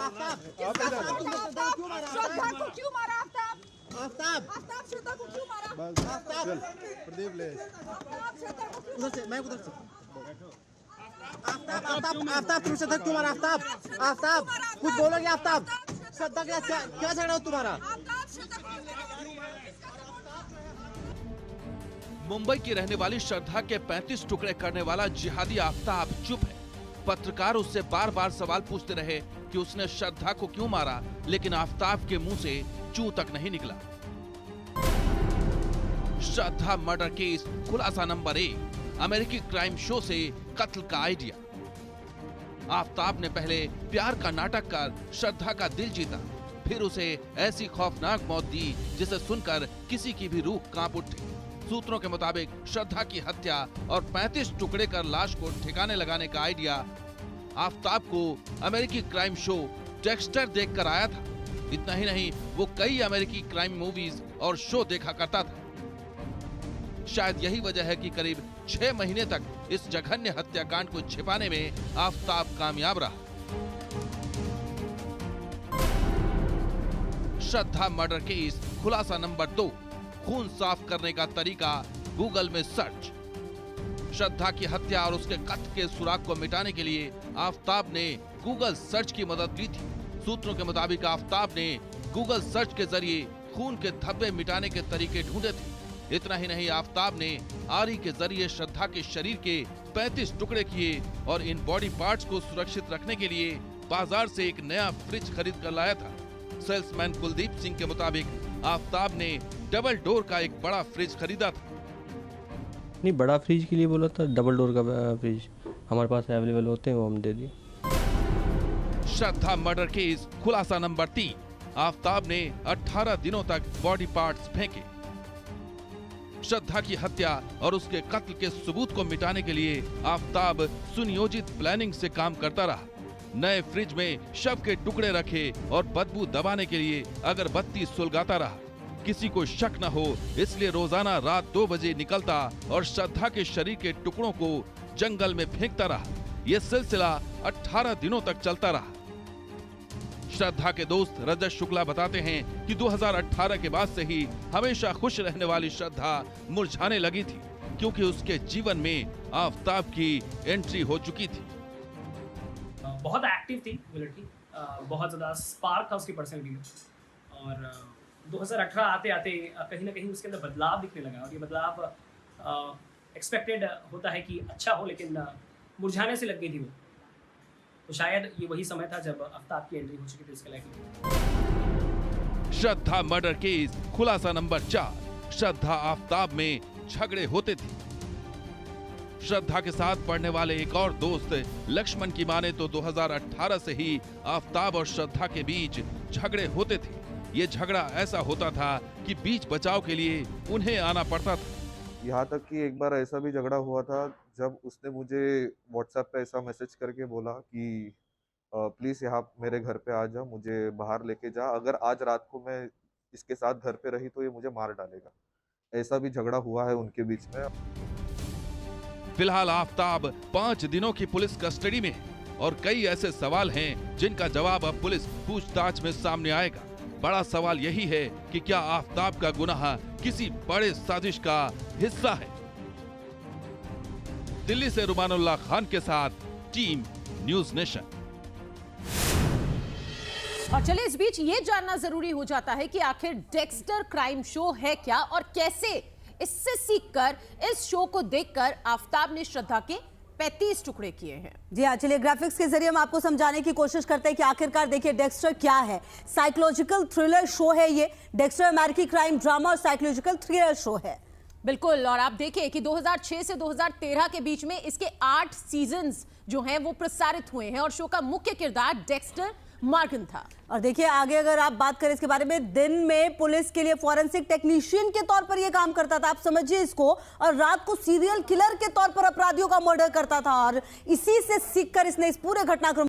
श्रद्धा को क्यों मारा आफ्ताब? आफ्ताब श्रद्धा को क्यों मारा? आफ्ताब प्रदीप ले उधर से, मैं उधर से। आफ्ताब तुम श्रद्धा क्यों मारा? आफ्ताब कुछ बोलोगे? आफ्ताब श्रद्धा क्या झगड़ा हो तुम्हारा? मुंबई की रहने वाली श्रद्धा के 35 टुकड़े करने वाला जिहादी आफ्ताब चुप है। पत्रकार उससे बार बार सवाल पूछते रहे कि उसने श्रद्धा को क्यों मारा, लेकिन आफ्ताब के मुंह से चू तक नहीं निकला। श्रद्धा मर्डर केस खुलासा नंबर 1, अमेरिकी क्राइम शो से कत्ल का आइडिया। आफ्ताब ने पहले प्यार का नाटक कर श्रद्धा का दिल जीता, फिर उसे ऐसी खौफनाक मौत दी जिसे सुनकर किसी की भी रूह कांप उठे। सूत्रों के मुताबिक श्रद्धा की हत्या और 35 टुकड़े कर लाश को ठिकाने लगाने का आइडिया आफ्ताब को अमेरिकी क्राइम शो डेक्स्टर देखकर आया था। इतना ही नहीं, वो कई अमेरिकी क्राइम मूवीज और शो देखा करता था। शायद यही वजह है कि करीब 6 महीने तक इस जघन्य हत्याकांड को छिपाने में आफ्ताब कामयाब रहा। श्रद्धा मर्डर केस खुलासा नंबर 2, खून साफ करने का तरीका गूगल में सर्च। श्रद्धा की हत्या और उसके कत्ल के सुराग को मिटाने के लिए आफ्ताब ने गूगल सर्च की मदद ली थी। सूत्रों के मुताबिक आफ्ताब ने गूगल सर्च के जरिए खून के धब्बे मिटाने के तरीके ढूंढे थे। इतना ही नहीं, आफ्ताब ने आरी के जरिए श्रद्धा के शरीर के 35 टुकड़े किए और इन बॉडी पार्ट्स को सुरक्षित रखने के लिए बाजार से एक नया फ्रिज खरीद कर लाया था। सेल्समैन कुलदीप सिंह के मुताबिक आफ्ताब ने डबल डोर का एक बड़ा फ्रिज खरीदा था। नहीं, बड़ा फ्रिज के लिए बोला था, डबल डोर का फ्रिज हमारे पास अवेलेबल होते हैं, वो हम दे दिए। श्रद्धा मर्डर केस खुलासा नंबर 3, आफ्ताब ने 18 दिनों तक बॉडी पार्ट्स फेंके। श्रद्धा की हत्या और उसके कत्ल के सबूत को मिटाने के लिए आफ्ताब सुनियोजित प्लानिंग से काम करता रहा। नए फ्रिज में शव के टुकड़े रखे और बदबू दबाने के लिए अगरबत्ती सुलगाता रहा। किसी को शक न हो इसलिए रोजाना रात 2 बजे निकलता और श्रद्धा के शरीर के टुकड़ों को जंगल में फेंकता रहा। यह सिलसिला 18 दिनों तक चलता रहा। श्रद्धा के दोस्त रजत शुक्ला बताते हैं कि 2018 के बाद से ही हमेशा खुश रहने वाली श्रद्धा मुरझाने लगी थी, क्योंकि उसके जीवन में आफ्ताब की एंट्री हो चुकी थी। बहुत एक्टिव थी वो लड़की, बहुत ज़्यादा स्पार्क था उसकी पर्सनैलिटी में। और 2018 आते आते कहीं ना कहीं उसके अंदर बदलाव दिखने लगा, और ये बदलाव एक्सपेक्टेड होता है कि अच्छा हो, लेकिन मुरझाने से लग गई थी वो। तो शायद ये वही समय था जब आफ्ताब की एंट्री हो चुकी थी इसके लाइफ में। श्रद्धा मर्डर केस खुलासा नंबर 4, श्रद्धा आफ्ताब में झगड़े होते थे। श्रद्धा के साथ पढ़ने वाले एक और दोस्त लक्ष्मण की माने तो 2018 से ही आफ्ताब और श्रद्धा के बीच झगड़े होते थे। ये झगड़ा ऐसा होता था कि बीच बचाव के लिए उन्हें आना पड़ता था। यहाँ तक कि एक बार ऐसा भी झगड़ा हुआ था जब उसने मुझे व्हाट्सएप पे ऐसा मैसेज करके बोला कि प्लीज़ यहाँ मेरे घर पे आ जा, मुझे बाहर लेके जा, अगर आज रात को मैं इसके साथ घर पे रही तो ये मुझे मार डालेगा। ऐसा भी झगड़ा हुआ है उनके बीच में। फिलहाल आफ्ताब 5 दिनों की पुलिस कस्टडी में है और कई ऐसे सवाल हैं जिनका जवाब अब पुलिस पूछताछ में सामने आएगा। बड़ा सवाल यही है कि क्या आफ्ताब का गुनाह किसी बड़े साजिश का हिस्सा है। दिल्ली से रुमानुल्लाह खान के साथ टीम न्यूज़ नेशन। और चलिए, इस बीच ये जानना जरूरी हो जाता है कि आखिर डेक्स्टर क्राइम शो है क्या और कैसे इससे सीखकर इस शो को देखकर आफ्ताब ने श्रद्धा के 35 टुकड़े किए हैं। जी हाँ, चलिए ग्राफिक्स के जरिए हम आपको समझाने की कोशिश करते हैं कि आखिरकार देखिए डेक्स्टर क्या है। साइकोलॉजिकल थ्रिलर शो है ये। डेक्स्टर अमेरिकी क्राइम ड्रामा और साइकोलॉजिकल थ्रिलर शो है। बिल्कुल, और आप देखिए कि 2006 से 2013 के बीच में इसके 8 सीजन्स जो हैं वो प्रसारित हुए हैं और शो का मुख्य किरदार डेक्स्टर मार्गन था। और देखिए आगे अगर आप बात करें इसके बारे में, दिन में पुलिस के लिए फॉरेंसिक टेक्नीशियन के तौर पर यह काम करता था, आप समझिए इसको, और रात को सीरियल किलर के तौर पर अपराधियों का मर्डर करता था। और इसी से सीखकर इसने इस पूरे घटनाक्रम